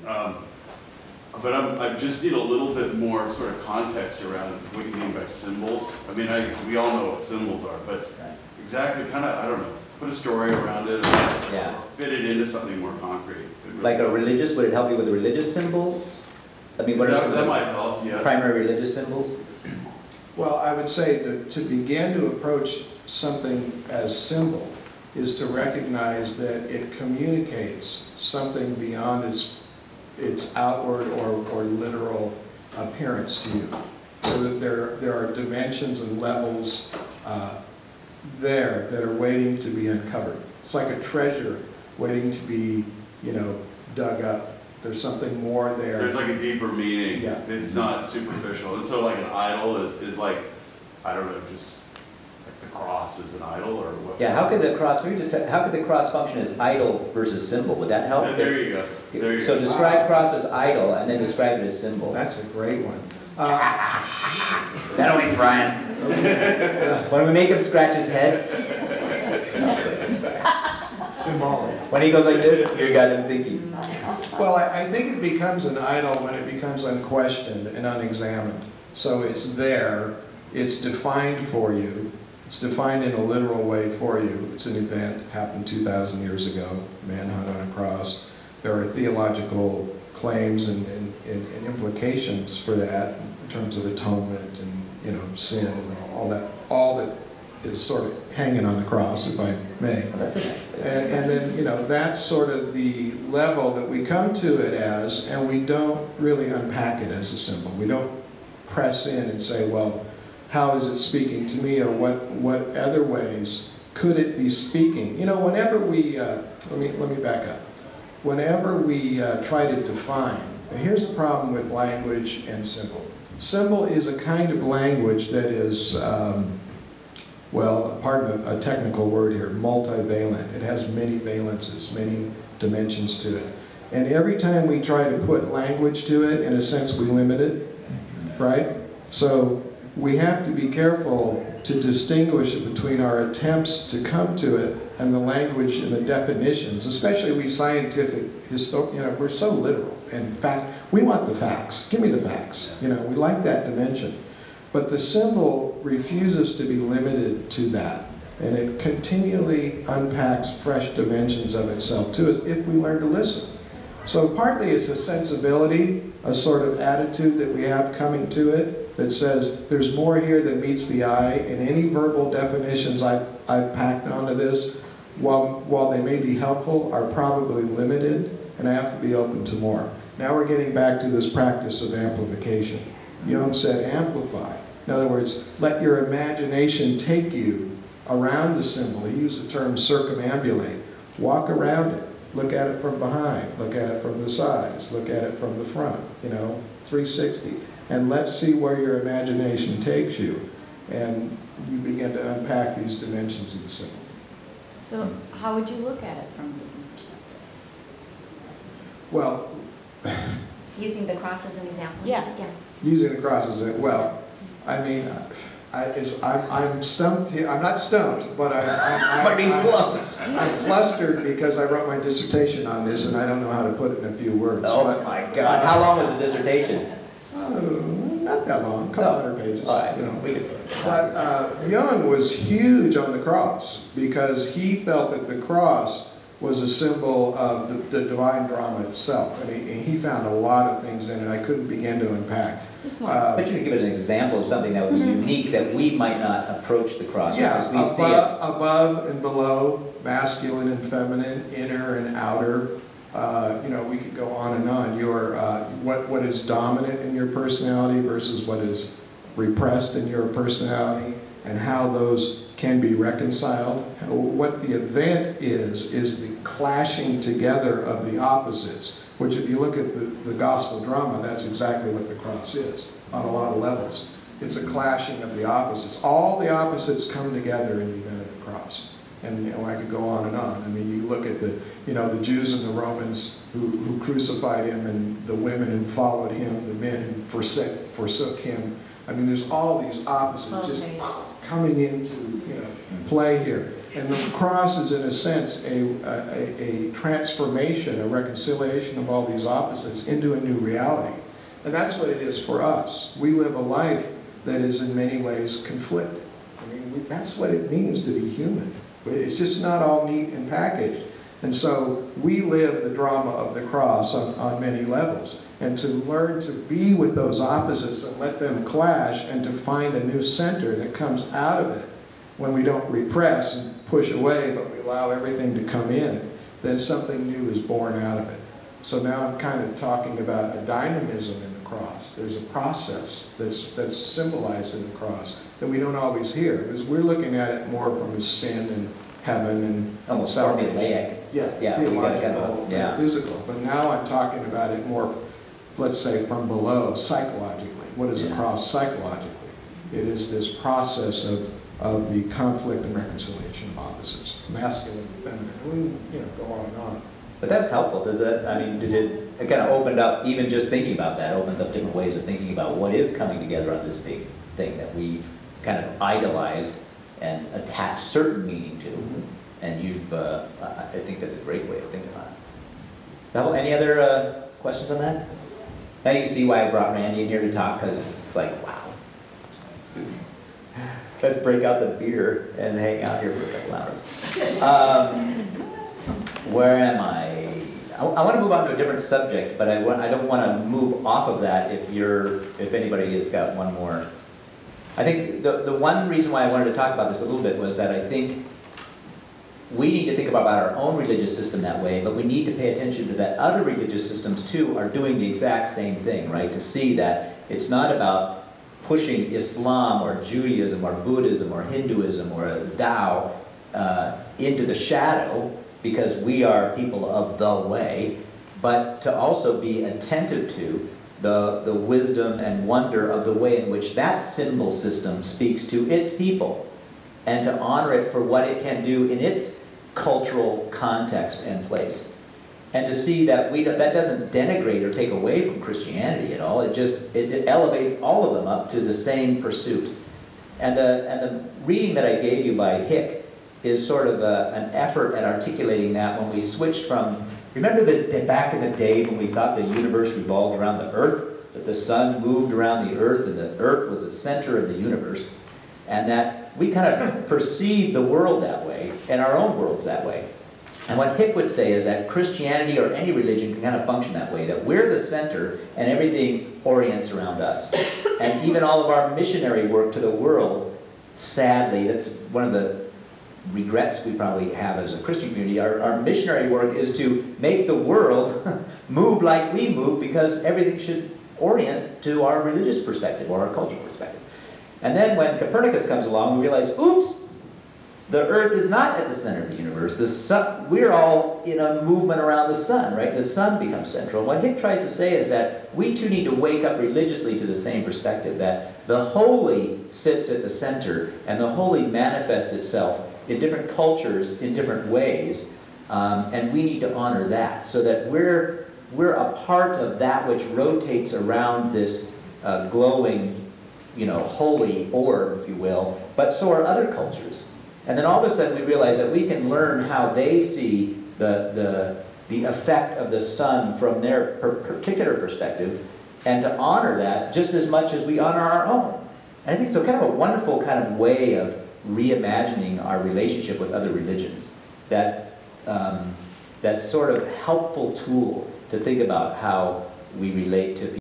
But I just need a little bit more sort of context around what you mean by symbols. I mean, we all know what symbols are, but exactly, kind of, I don't know, put a story around it, or fit it into something more concrete. Like a religious, would it help you with a religious symbol? I mean, what are some that might help, yeah. Primary religious symbols? Well, I would say to begin to approach something as symbol is to recognize that it communicates something beyond its outward or literal appearance to you. So that there are dimensions and levels there that are waiting to be uncovered. It's like a treasure waiting to be, dug up. There's something more there. There's like a deeper meaning. Yeah. It's not superficial. And so like an idol is like, I don't know, just like the cross is an idol or what? Yeah, how could the cross function as idol versus symbol? Would that help? There you go. There you so go. Describe cross as idol and then describe it as symbol. That's a great one. That'll be Brian. When we make him scratch his head. Symbolic. When he goes like this, you got him thinking. Well, I think it becomes an idol when it becomes unquestioned and unexamined. So it's there, it's defined for you, it's defined in a literal way for you. It's an event, happened 2,000 years ago, man hung on a cross. There are theological claims and implications for that in terms of atonement and sin and all that is sort of hanging on the cross, if I may. And then, that's sort of the level that we come to it as, and we don't really unpack it as a symbol. We don't press in and say, well, how is it speaking to me, or what other ways could it be speaking? Whenever we, let me back up. Whenever we try to define, and here's the problem with language and symbol. Symbol is a kind of language that is, well, pardon a technical word here, multivalent. It has many valences, many dimensions to it. And every time we try to put language to it, in a sense, we limit it, right? So we have to be careful to distinguish between our attempts to come to it and the language and the definitions, especially we scientific, we're so literal. In fact, we want the facts. Give me the facts. We like that dimension. But the symbol refuses to be limited to that. And it continually unpacks fresh dimensions of itself to us if we learn to listen. So partly it's a sensibility, a sort of attitude that we have coming to it that says there's more here than meets the eye, and any verbal definitions I've packed onto this, while they may be helpful, are probably limited, and I have to be open to more. Now we're getting back to this practice of amplification. Jung said amplify. In other words, let your imagination take you around the symbol. He used the term circumambulate. Walk around it. Look at it from behind. Look at it from the sides. Look at it from the front. 360. And let's see where your imagination takes you. And you begin to unpack these dimensions of the symbol. So how would you look at it from a different perspective? Well, using the cross as an example. Yeah. Using the cross as I mean, I'm stumped here. I'm not stumped, but But he's close. I'm flustered because I wrote my dissertation on this and I don't know how to put it in a few words. Oh my God! How long was the dissertation? Not that long, a couple hundred pages. All right. But Jung was huge on the cross because he felt that the cross was a symbol of the divine drama itself, and he found a lot of things in it I couldn't begin to unpack. But you could give it an example of something that would be unique that we might not approach the cross. Yeah, We see it. above and below, masculine and feminine, inner and outer. We could go on and on. What is dominant in your personality versus what is repressed in your personality, and how those can be reconciled. What the event is the clashing together of the opposites, which if you look at the gospel drama, that's exactly what the cross is on a lot of levels. It's a clashing of the opposites. All the opposites come together in the event of the cross. And I could go on and on. I mean, you look at the Jews and the Romans who crucified him, and the women who followed him, the men who forsook him. I mean, there's all these opposites just coming into play here. And the cross is, in a sense, a transformation, a reconciliation of all these opposites into a new reality. And that's what it is for us. We live a life that is in many ways conflicted. I mean, that's what it means to be human. It's just not all neat and packaged. And so we live the drama of the cross on many levels. And to learn to be with those opposites and let them clash and to find a new center that comes out of it when we don't repress and push away, but we allow everything to come in, then something new is born out of it. So now I'm kind of talking about a dynamism in the cross. There's a process that's symbolized in the cross that we don't always hear, because we're looking at it more from a sin and heaven and almost salvation. formulaic. Yeah, Yeah, theological, yeah. physical. But now I'm talking about it more, let's say, from below, psychologically. What is the cross psychologically? It is this process of the conflict and reconciliation of opposites, masculine and feminine. We, go on and on. But that's helpful, does that, I mean, it kind of opened up, even just thinking about that, opens up different ways of thinking about what is coming together on this big thing that we've kind of idolized and attached certain meaning to. And you've, I think that's a great way of thinking about it. Now, any other questions on that? Now you see why I brought Randy in here to talk, because it's like, wow. Let's break out the beer and hang out here for a couple hours. Where am I? I want to move on to a different subject, but I don't want to move off of that if anybody has got one more. I think the one reason why I wanted to talk about this a little bit was that I think we need to think about our own religious system that way, but we need to pay attention to that other religious systems too are doing the exact same thing, right? To see that it's not about pushing Islam or Judaism or Buddhism or Hinduism or Tao into the shadow, because we are people of the way, but to also be attentive to the wisdom and wonder of the way in which that symbol system speaks to its people, and to honor it for what it can do in its cultural context and place. And to see that that doesn't denigrate or take away from Christianity at all. It elevates all of them up to the same pursuit. And the reading that I gave you by Hick is sort of an effort at articulating that when we switched from, remember back in the day when we thought the universe revolved around the earth, that the sun moved around the earth and the earth was the center of the universe, and that we kind of perceive the world that way and our own worlds that way. And what Hick would say is that Christianity or any religion can kind of function that way, that we're the center and everything orients around us. And even all of our missionary work to the world, sadly, that's one of the regrets we probably have as a Christian community. Our missionary work is to make the world move like we move, because everything should orient to our religious perspective or our cultural perspective. And then when Copernicus comes along, we realize, oops, the earth is not at the center of the universe. The sun, we're all in a movement around the sun, right? The sun becomes central. What Hick tries to say is that we too need to wake up religiously to the same perspective, that the holy sits at the center, and the holy manifests itself in different cultures in different ways, and we need to honor that, so that we're a part of that which rotates around this glowing, holy orb, if you will, but so are other cultures. And then all of a sudden we realize that we can learn how they see the effect of the sun from their particular perspective, and to honor that just as much as we honor our own. And I think it's a kind of a wonderful kind of way of reimagining our relationship with other religions. That sort of helpful tool to think about how we relate to people.